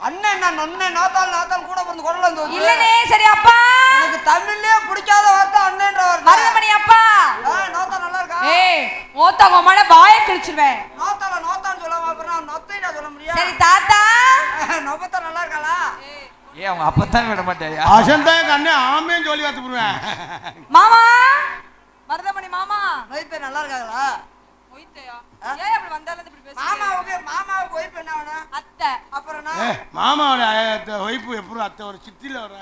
அண்ணன் என்ன நொண்ணே நாத்தால் நாத்தால் கூட வந்து கொள்ள வந்து இல்லனே. சரி அப்பா எனக்கு தமிழ்லயே பிடிக்காத வார்த்தை அண்ணன்ற வார்த்தை. மருதமணி அப்பா நாத்தா நல்லா இருக்கா? ஏய் ஓத்தா உம்மால வாயை கிழிச்சிடுவேன். நாத்தால நோத்தான்னு சொல்லாம அப்புறம் நொத்தைனா சொல்ல முடியாது. சரி தாத்தா நொபத்தா நல்லா இருக்காளா? ஏய் அவங்க அப்பதான் விட மாட்டாயா? அசந்தா கண்ணே ஆமேன்னு சொல்லி வாத்து போடுவேன். மாமா மருதமணி மாமா நொய்ப்பே நல்லா இருக்காங்களா? ஒய்த்தையா ஏய் அப்படி வந்தால இப்படி பேசு. மாமாவுக்கு ஒய்ஃப் என்ன வேணும்? அத்தை. அப்புறம் மாமாவோட ஒய்ஃபு எப்படி அத்தை ஒரு சித்தில வர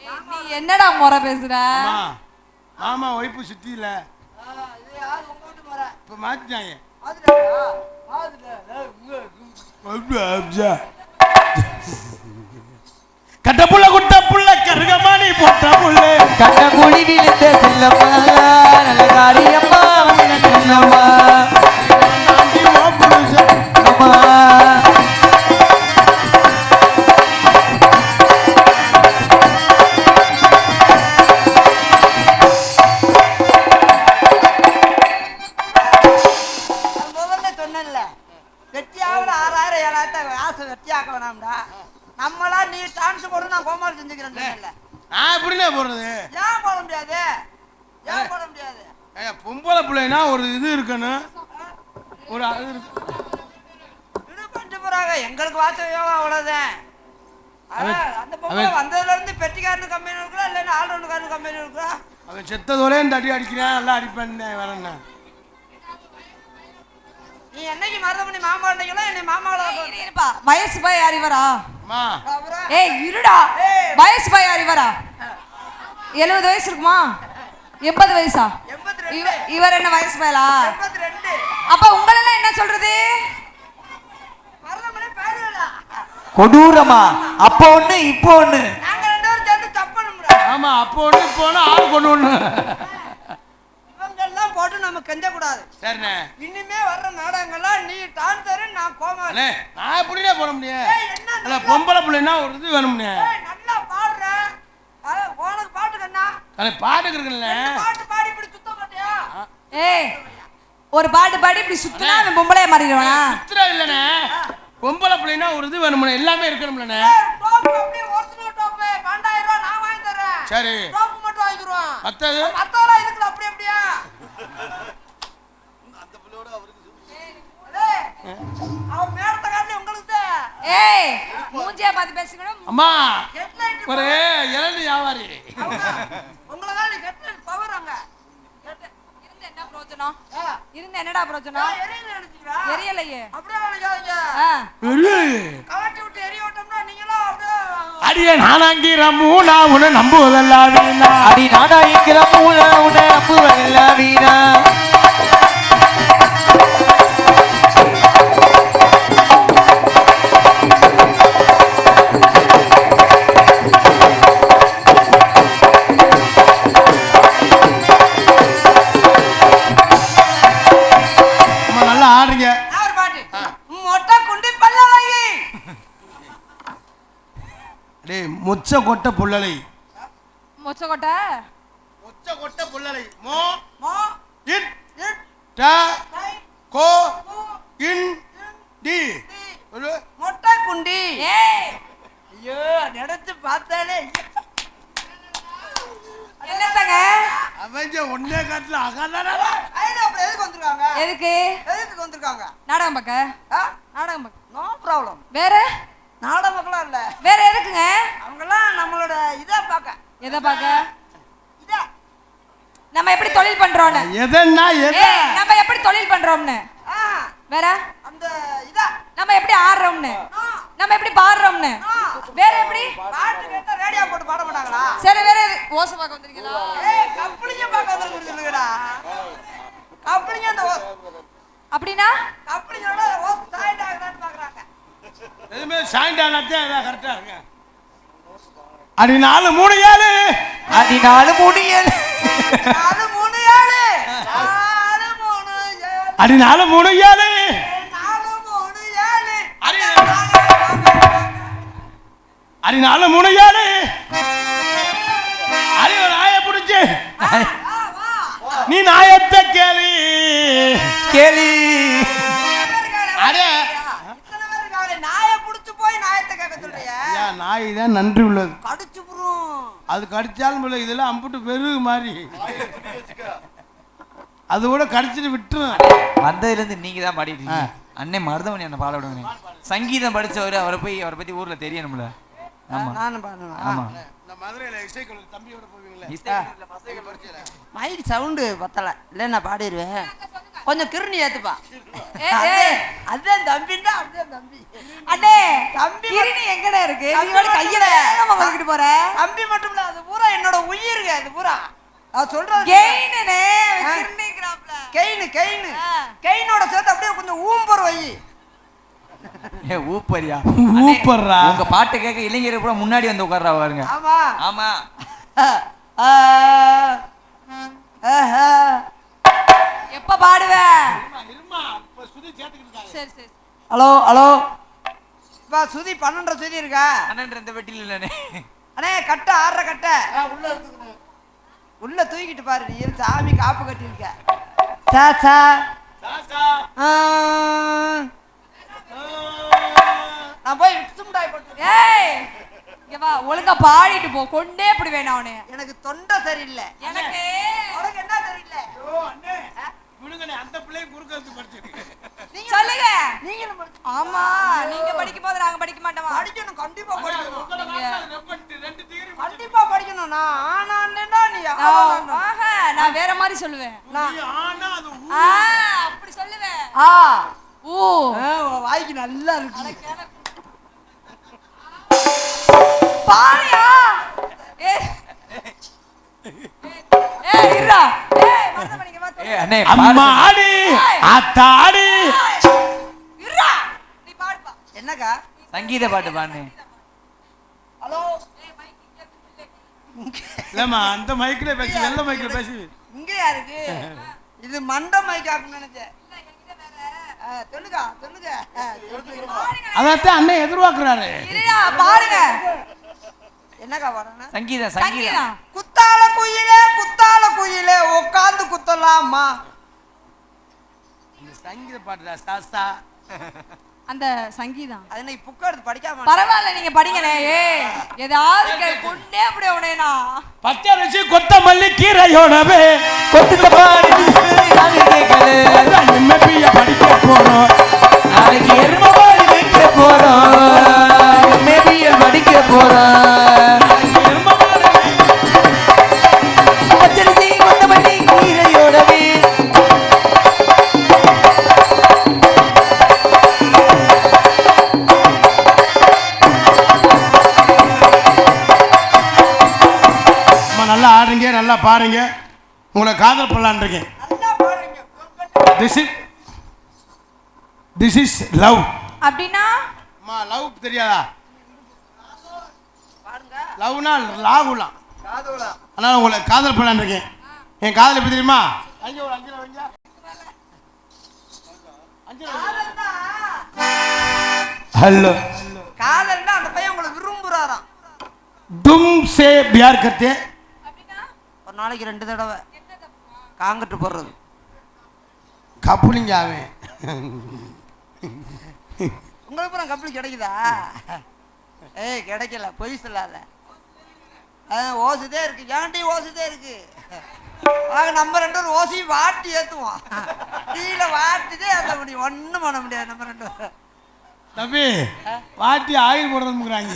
நீ என்னடா முறை பேசுற? மாமா ஒய்ஃபு சுத்தி இல்ல இது யார் உங்க வீட்டு முறை? இப்ப மாத்திட்டாங்க. கட்ட புள்ள குட்ட புள்ள கருகமானி போட்ட புள்ள கட்ட குழி விழுந்த செல்லம்மா நல்ல காரியம்மா செல்லம்மா அம்மா முதல்ல சொன்னேன்ல வெட்டியாவில் 6000 7000 ஆசை வெட்டியாக்க வேணாம்டா. நம்மளா நீ டான்ஸ் போட்டு நான் கோமாளி செஞ்சுக்கிறேன். நான் எப்படின்னா போடுறது? ஏன் போட முடியாது? ஏன் போட முடியாது? பொம்பளை பிள்ளைனா ஒரு இது இருக்கணும், ஒரு இது பண்ணிட்டு போறாங்க. எங்களுக்கு வாசம் அவ்வளவுதான். அந்த பொம்பளை வந்ததுல இருந்து பெட்டிக்காரனு கம்பெனி இருக்கிறா இல்லைன்னா ஆல்ரவுண்டுக்காரனு கம்பெனி இருக்கிறா. அவன் செத்ததோலே இந்த அடி அடிக்கிறேன், நல்லா அடிப்பேன் வரேன்னா. நீ என்னைக்கு மருதமணி மாமா அன்னைக்குலாம் என்னை மாமாவோட இருப்பா. வயசு போய் யார் இவரா? அப்புறம் ஏய் இருடா. வயசு போய் யார் இவரா? 70 வயசு இருக்குமா? 80 வயசா? 82. இவர் என்ன வயசு போயலா? 82. அப்ப உங்களெல்லாம் என்ன சொல்றது? மருதமணி பேருடா. கொடூரமா அப்ப ஒண்ணு இப்போ ஒண்ணு. நாங்க 2 பேரும் சேர்ந்து தப்பணும்டா. ஆமா, அப்போ ஒண்ணு இப்போ ஒண்ணு ஆளு கொண்டு ஒண்ணு. இவங்கெல்லாம் போட்டு நம்ம கெஞ்ச கூடாது. சரிண்ணே. இனிமே வர்ற நாடகங்கள்லாம் நீ டான்சரு நான் கோமாளி. அண்ணே நான் எப்படினே போட முடியும்? என்ன இல்ல பொம்பளை பிள்ளைனா ஒரு இது வேணும்னே. நல்லா பாடுற. உனக்கு பாட்டுக்கு என்ன? அண்ணே பாட்டுக்கு இருக்குல்ல. பாட்டு பாடி இப்படி சுத்த மாட்டியா? ஏய் ஒரு பாட்டு பாடி இப்படி சுத்தினா அவன் பொம்பளைய மாறிடுவானா? சுத்துறா இல்லனே. பொம்பளை பிள்ளைனா ஒரு இது வேணும்னே, எல்லாமே இருக்கணும்லனே. டோப் அப்படியே ஒரிஜினல் டோப் 2000 ரூபாய் நான் வாங்கி தரேன். சரி. டோப் மட்டும் வாங்கிடுவான். மத்தது மத்தவெல்லாம் இதுக்குல அப்படி அப்படியே. அந்த புள்ளோட அவருக்கு அவன் மேடத்தை காட்டி உங்களுக்கு தான். ஏய் மூஞ்சியா பார்த்து பேசுங்கடா. அம்மா ஹெட்லைட் ஒரு இளநீ வியாபாரி. உங்களை தான் நீ ஹெட்லைட் பவர் அங்க. இருந்து என்ன பிரயோஜனம்? இருந்து என்னடா பிரயோஜனம்? எரியல நினைச்சீங்களா? எரியலையே. அப்படியே நினைக்காதீங்க. கலட்டி விட்டு எரிய விட்டோம்னா நீங்களும் அப்படியே அடியே நானாங்கிற மூணா உன்னை நம்புவதெல்லாம் வீணா. அடி நாடாயிக்கிற மூல உன்னை நம்புவதெல்லாம் வீணா. நல்லா ஆடுறீங்க. ஒரு பாட்டு மொட்டை குண்டி பல்லவை. டேய் மொச்ச கொட்டை புள்ளலை. மொச்சக்கொட்டை மொச்ச கொட்டை புள்ளலை. மோ மோ இட் இட் ட டை கோ இன் டி. ஒரு மொட்டை குண்டி. ஏய் ஐயோ நினைச்சு பார்த்தாலே என்னத்தங்க? அவங்க ஒன்னே காட்டுல அகலடா. ஐயா அப்புறம் எதுக்கு வந்திருக்காங்க? எதுக்கு? எதுக்கு வந்திருக்காங்க? நாடகம் பார்க்க. ஆ? நாடகம் பார்க்க. No problem. வேற நாடகம்லாம் இல்ல. வேற எதுக்குங்க? அவங்கெல்லாம் நம்மளோட இதை பார்க்க. எதை பார்க்க? இதை நம்ம எப்படி தொழில் பண்றோம்னு. எதன்னா எத? ஏய் நம்ம எப்படி தொழில் பண்றோம்னு. ஆ வேற அந்த இதை நம்ம எப்படி ஆடுறோம்னு. நம்ம எப்படி பாடுறோம்னு. வேற எப்படி? பாட்டு கேட்டா ரேடியோ போட்டு பாட மாட்டாங்களா? சரி வேற எது? ஓசை பார்க்க வந்திருக்கீங்களா? ஏய் கப்ளிங்க பார்க்க வந்துருக்குடா. கப்ளிங்க அந்த அப்படின்னா கப்ளிங்கோட ஓஸ் சாய்ட் ஆகுதான்னு பார்க்கறாங்க. எதுமே சாய்ண்டானத்தே அத கரெக்ட்டா இருக்கு. அடி 4 3 7. அடி 4 3 7. 4 3 7. 4 3 7. அடி 4 3 7. 4 3 7. அடி அடி 4 3 7. அடி ஒரு நாயை புடிச்சு நீ நாயத்தை கேளு கேளி. அடே இத்தனை பேர் இருக்காங்களே, நாயை புடிச்சு போய் நாயத்தை கேட்க சொல்றியா? ஏன் நாய் தான் நன்றி உள்ளது. கடிச்சு புரும். அது கடிச்சாலும் இல்லை, இதெல்லாம் அம்புட்டு பெருகு மாதிரி அது கூட கடிச்சிட்டு விட்டுரும். வந்ததுல இருந்து நீங்க தான் பாடிட்டு இருக்கீங்க. அண்ணே மருதமணி அண்ணன் பாட விடுங்க. சங்கீதம் படிச்சவர், அவரை பத்தி ஊர்ல தெரியணும்ல. ஆமா நானும் பண்ணுவேன். ஆமா. இந்த மதுரையில இசைக்குழு தம்பியோட போவீங்களே, மைக் சவுண்டு பத்தல இல்லை நான் பாடிடுவேன். கொஞ்சம் கிருணி ஏத்துப்பா. அதுதான் தம்பின்னா அதுதான் தம்பி. அண்ணே தம்பி கிரணி எங்கடா இருக்கு? நீ வந்து கையில வேகமா வாங்கிட்டு போற. கம்பி மட்டும் இல்ல, அது பூரா என்னோட உயிருக்கு. அது பூரா அது சொல்றது கெயினுனே கிர்னிங்கறாப்ல. கெயினோட சேர்த்து அப்படியே கொஞ்சம் ஊம்பர் வை. ஊப்பரியா ஊப்பர்ரா. உங்க பாட்டு கேட்க இளைஞர் கூட முன்னாடி வந்து உட்கார்றா பாருங்க. ஆமா ஆமா. எப்ப பாடுவ? சரி சரி. ஹலோ இப்ப சுதி 12 சுதி இருக்கா? 12 இந்த வெட்டில இல்லனே. அண்ணே கட்ட 6 கட்ட உள்ள தூக்கிட்டு பாரு. நீ சாமி காப்பு கட்டியிருக்க. நான் போய் சும்டாய் போட்டு. ஏய் இங்க வா, ஒழுங்கா பாடிட்டு போ. கொண்டே இப்படி வேணா அவனே. எனக்கு தொண்டை சரியில்லை. எனக்கு உனக்கு என்ன சரியில்லை? அந்த பிள்ளை குறுக்க வந்து படிச்சிருக்கு. சொல்லுங்க. நீங்களும் ஆமா, நீங்க படிக்கும் போது நாங்க படிக்க மாட்டோமா? படிக்கணும், கண்டிப்பா படிக்கணும். கண்டிப்பா படிக்கணும். நான் ஆனான்னா நீ ஆஹா, நான் வேற மாதிரி சொல்லுவேன். அப்படி சொல்லுவேன். ஊ வாய்க்கு நல்லா இருக்கு. பாரியா? இருடா. மறந்தமணிங்க வா. அண்ணே அம்மா ஆடி ஆத்தாடி. இருடா. நீ பாடுப்பா. என்னக்கா? சங்கீத பாட்டு பாடுனே. ஹலோ இல்லம்மா அந்த மைக்ல பேசி, வெள்ள மைக்ல பேசி. இங்க யாருக்கு? இது மண்ட மைக் ஆக்குன்னு நினைச்சேன். சொல்லுங்க. அதான் அண்ணன் எதிர்பார்க்கிறாரு. இருடா, பாடுங்க. என்னக்கா பாடுறேன்? சங்கீதம். குத்தால குயிலே உட்காந்து குத்தலாமா? சங்கீத பாட்டுடா சாஸ்தா. அந்த சங்கீதம் அது நீ புக் எடுத்து படிக்காம. பரவாயில்ல, நீங்க படிங்களே. ஏதாவது கொண்டே அப்படியே உடனேனா பச்சை ருசி கொத்தமல்லி கீரையோடவே கொத்து பாடி கேக்கல. எம்ஏபிய படிக்க போறோம். நாளைக்கு எருமபாடி வைக்க போறோம். எம்ஏபிஎல் படிக்க போறோம். பச்சரிசி கொத்தமல்லி கீரையோடவே. நல்லா ஆடுறீங்க, நல்லா பாருங்க. உங்களை காதல் பண்ணலான் இருக்கேன். This is love. அப்படின்னா லவ் தெரியாதா? லவ்னா லாகுலாம். அதனால உங்களை காதல் பண்ணலான் இருக்கேன். என் காதல் எப்படி தெரியுமா? ஹலோ காதல்னா அந்த பையன் உங்களை விரும்புறாராம். தும் சே பியார் கர்த்தே. ஒரு நாளைக்கு 2 தடவை காங்கட்டு போடுறது. கப்புலிங்க அவன். உங்களுக்கு அப்புறம் கப்பல் கிடைக்குதா? கிடைக்கல, பொய் சொல்லாத. ஓசுதே இருக்கு, ஏன்ட்டையும் ஓசுதே இருக்கு. நம்ம 2 பேரும் ஓசி வாட்டி ஏற்றுவோம். கீழே வாட்டிதே ஏற்ற முடியும், ஒன்றும் பண்ண முடியாது. நம்ம 2 பேரும் தம்பி வாட்டி ஆயில் போடுறதுங்கிறாங்க.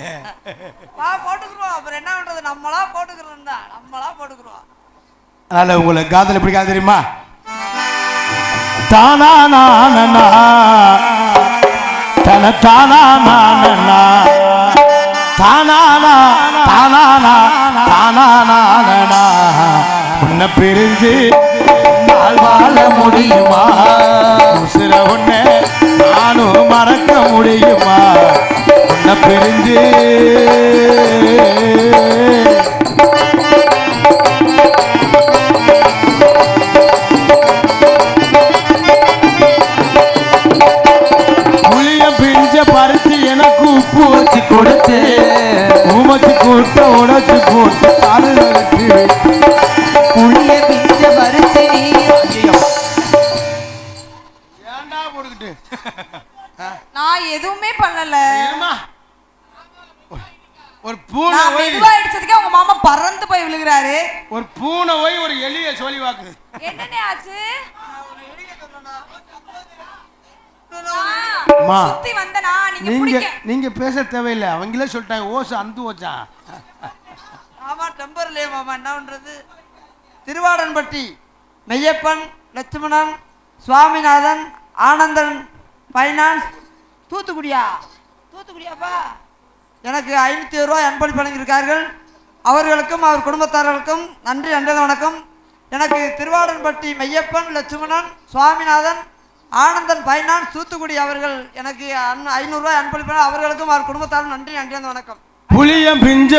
போட்டுக்கிறோம். அப்புறம் என்ன பண்றது? நம்மளா போட்டுக்கிறோம் தான், நம்மளா போட்டுக்கிறோம். அதனால உங்களுக்கு காதல் எப்படி காதல் தெரியுமா? தானா நானா தன தானா நானா தானா தானா தானா உன்னை பிரிஞ்சு நாள் வாழ முடியுமா? உசுர உன்னை நானும் மறக்க முடியுமா? உன்னை பிரிஞ்சு பறிச்சு எனக்கு உப்பு வச்சு கொடுத்து உமச்சு கூட்ட உடச்சு போட்டு காலுக்கு புளிய பிஞ்ச பறிச்சு நீ ஏன்டா போட்டுக்கிட்டு? நான் எதுவுமே பண்ணல. ஒரு பூனை நான் மெதுவா அடிச்சதுக்கே உங்க மாமா பறந்து போய் விழுகிறாரு. ஒரு பூனை போய் ஒரு எலிய சொல்லி வாக்குது. என்னன்னே ஆச்சு? சுத்தி வந்தனா நீங்க பேச தேவையில்லை, அவங்களே சொல்லிட்டாங்க. ஓசு அந்து வச்சா. ஆமா, டெம்பர்லே மாமா என்ன பண்றது? திருவாடன்பட்டி மெய்யப்பன், லட்சுமணன், சுவாமிநாதன், ஆனந்தன் ஃபைனான்ஸ். தூத்துக்குடியாப்பா. எனக்கு 500 ரூபாய் அன்பளிப்பு வழங்கியிருக்கார்கள். அவர்களுக்கும் அவர் குடும்பத்தார்களுக்கும் நன்றி வணக்கம். எனக்கு திருவாடன்பட்டி மையப்பன், லட்சுமணன், சுவாமிநாதன், ஆனந்தன், பைனான், தூத்துக்குடி அவர்கள் எனக்கு 500 ரூபாய் அன்பளிப்பான அவர்களுக்கும் அவர் குடும்பத்தாரும் நன்றி வணக்கம். புளியம் பிஞ்ச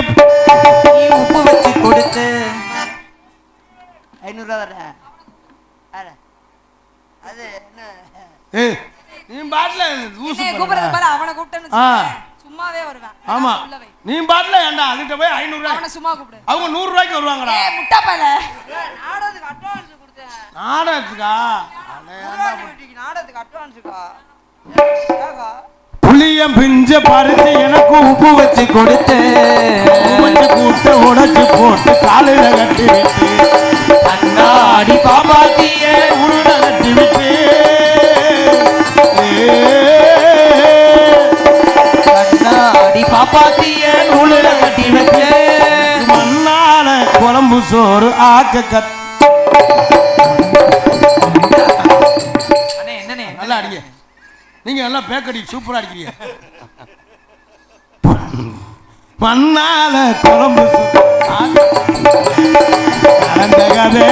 உப்பு வச்சு கொடுத்து 500 ரூபா தரேன். அது என்ன நீ பாட்டில கூப்பிடுறது பாரு, அவனை கூப்பிட்டேன்னு சும்மாவே வருவேன். ஆமா, நீ பாட்டில ஏண்டா அதுகிட்ட போய் 500 ரூபாய் அவனை சும்மா கூப்பிடு. அவங்க 100 ரூபாய்க்கு வருவாங்கடா. முட்டா பையல நாடகத்துக்கு அட்வான்ஸ் கொடுத்தேன். நாடகத்துக்கா? நாடகத்துக்கு அட்வான்ஸுக்கா? புளியம் பிஞ்ச பறித்து எனக்கு உப்பு வச்சு கொடுத்து கூட்ட உடைச்சு போட்டு காலையில கட்டி விட்டு அண்ணாடி பாப்பாத்திய உருள கட்டி விட்டு அண்ணாடி பாப்பாத்திய உருள கட்டி விட்டு மண்ணால குழம்பு சோறு ஆக்க என்னண்ணே நல்லா அடிங்க. நீங்க நல்லா பேக்கடி சூப்பரா அடிக்கிறீங்க. மண்ணால குழம்பு நடந்த கதை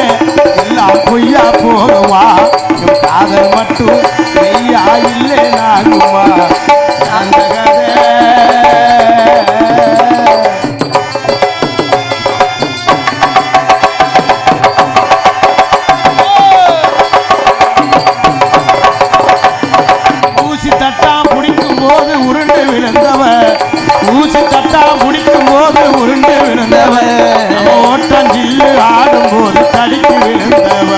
எல்லாம் பொய்யா போகுமா, காதல் மட்டும் மெய்யா இல்லை நாகுமா. அந்த கதை ஊசி தட்டா முடிக்கும் போது உருண்டு விழுந்தவ, ஓட்டஞ்சில்லு ஆடும் போது தடிக்கு விழுந்தவ.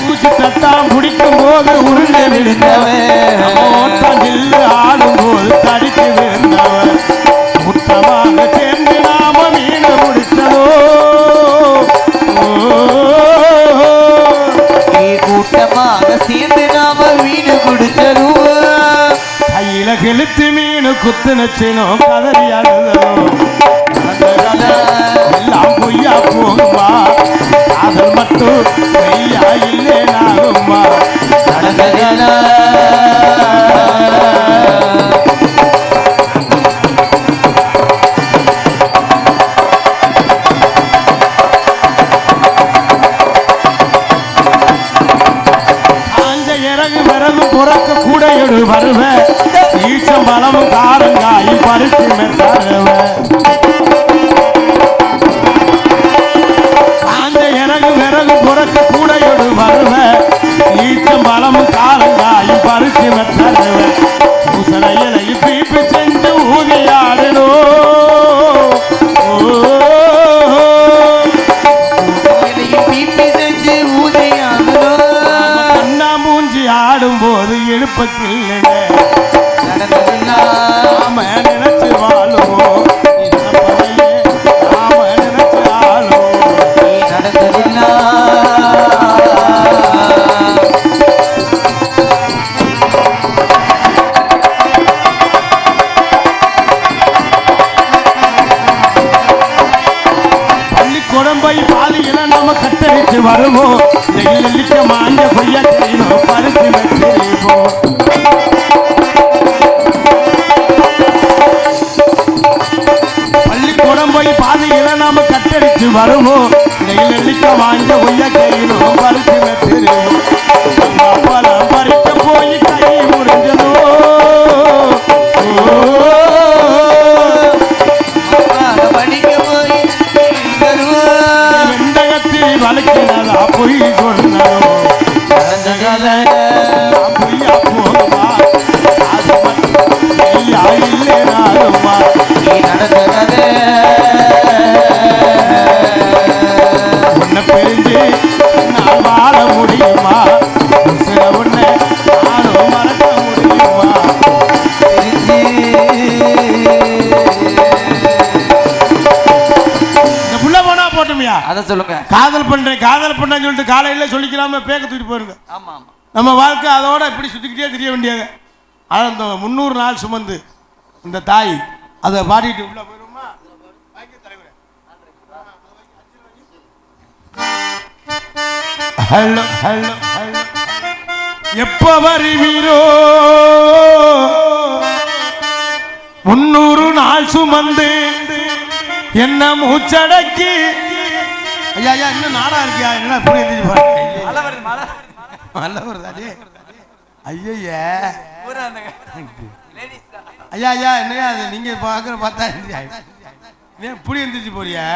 ஊசி தட்டா முடிக்கும் போது உருண்டு விழுந்தவ, ஓட்டஞ்சில்லு ஆடும் போது தடிக்கு விழுந்தவ. முத்தமாக சேர்ந்து நாம மீன் முடித்ததோ, கூட்டமாக சேர்ந்து நாம மீன் குடிச்சதோ, கையில கெளுத்து மீன் குத்து நச்சினோ கதறி அழுதோ. எல்லாம் பொய்யா போகுமா, காதல் மட்டும் மெய்யா இல்லை நாகுமா. புறக்க கூடையொடு வருவ, ஈச்சம் பழமும் காரங்காயும் பருத்தி மெத்தருவ. காஞ்ச இறகு விறகு புறக்க கூடையொடு வருவ, ஈச்சம் பழமும் காரங்காயும் பருத்தி மெத்தருவ. பூசண இலையும் பீப்பு செஞ்சு ஊதியாடனோ, ஆடும்போது எழுப்பத்தில் நாம நினைச்சு வாழுவோம், நாம நினைச்சு ஆளுவோம். பள்ளிக்குடம்பை பாதியில நாம கட்டடிச்சு வருவோம், நெல்லிக்க மாஞ்ச பொய்ய செய்யணும் பருத்தி வச்சிருப்போம். பள்ளிக்குடம்பை பாதியில நாம கட்டடிச்சு வருவோம், நெல்லிக்க மாஞ்ச பொய்ய செய்யணும் பருத்தி வச்சிருப்போம். பழம் பறிக்க போய் கை முடிஞ்சதோ, வெண்டகத்தில் வளர்க்கிறதா பொய் சொன்னதோ. பொய்யா போகுமா, அது மட்டும் மெய்யா இல்லை நாகுமா. உன்னை பிரிஞ்சு நான் வாழ முடியுமா, உன்னை நானும் மறக்க முடியுமா. இந்த புள்ள போனா போட்டுமையா அதை சொல்லுங்க. காதல் பண்றேன்னு சொல்லிட்டு காலையில சொல்லிக்கலாம பேக்க தூக்கிட்டு போயிருங்க. ஆமா ஆமா, நம்ம வாழ்க்கை அதோட இப்படி சுத்திக்கிட்டே தெரிய வேண்டியது. ஆனால் இந்த 300 நாள் சுமந்து இந்த தாய் அதை பாடிட்டு உள்ள போயிருமா. ஹலோ ஹலோ ஹலோ, எப்ப வருவீரோ 300 நாள் சுமந்து என்ன மூச்சடக்கி ஐயா ஐயா இன்னும் நாடா இருக்கியா என்ன புரியுது மழை வருது அதே ஐயா ஐயா ஐயா என்னையா அது நீங்க பாக்குற பார்த்தா புடி எந்திரிச்சு போறியா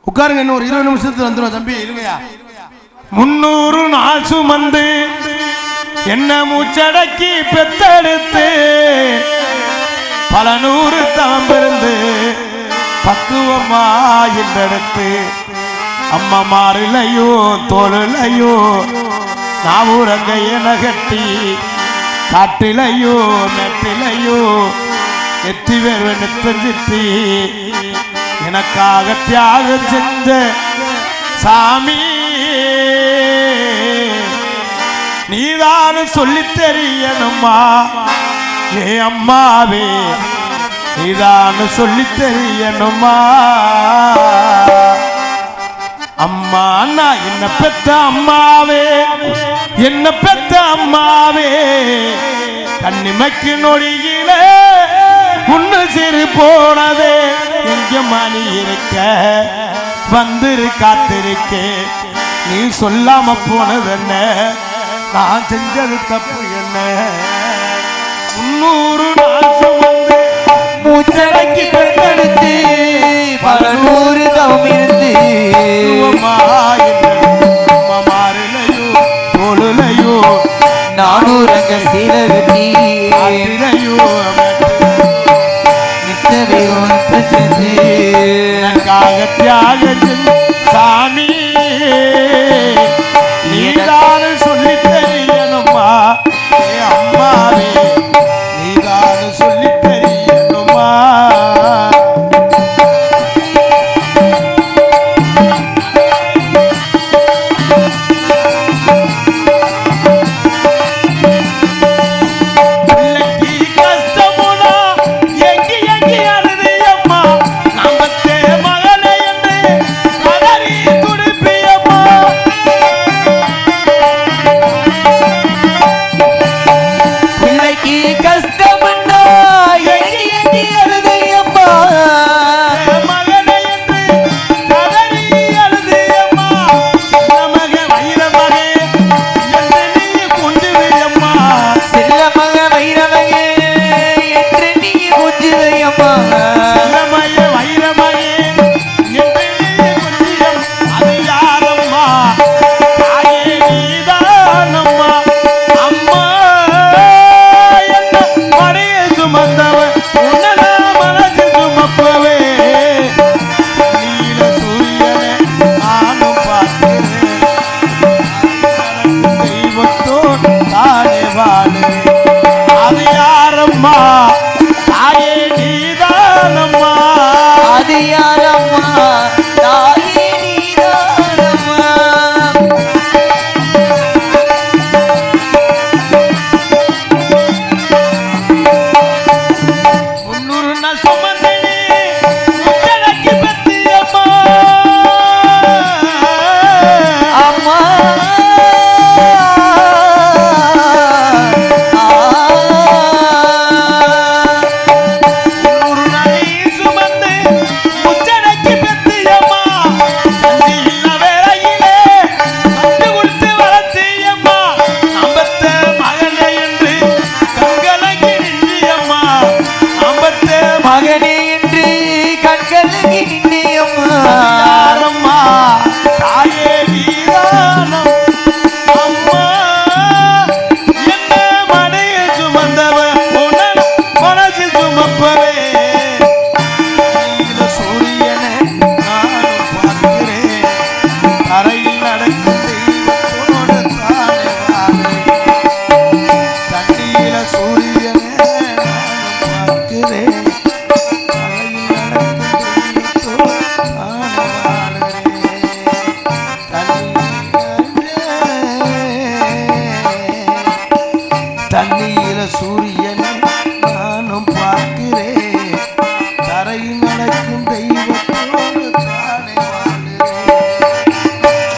உட்காருங்க இன்னும் ஒரு 20 நிமிஷத்துல வந்துடும் தம்பி இருங்கயா 300 நாள் சுமந்து என்ன மூச்சடக்கி பெத்தெடுத்து பல நூறு தவம் இருந்து பக்குவமா என்றெடுத்து அம்மா மாறிலையோ தோளிலையோ நாவூரங்க என கட்டி காட்டிலையோ நெட்டிலையோ எத்தி வேறு நெத்தஞ்சித்தி எனக்காக தியாகம் செஞ்ச சாமி நீதானு சொல்லி தெரியணுமா ஏ அம்மாவே நீதானு சொல்லி தெரியணுமா அம்மா அண்ணா என்ன பெத்த அம்மாவே என்ன பெத்த அம்மாவே கண்ணிமைக்கு நொடியில உன்னு சிறு போனதே எங்க மணி இருக்க வந்துரு காத்திருக்க நீ சொல்லாம போனது என்ன நான் செஞ்சது தப்பு என்ன 300 நாள் சுமந்து மூச்சடக்கி பெற்றெடுத்து பல நூறு தவம் இருந்து மாறிலையோ தோளுலையோ நானூரங்க சீல வெட்டி எனக்காக தியாகம்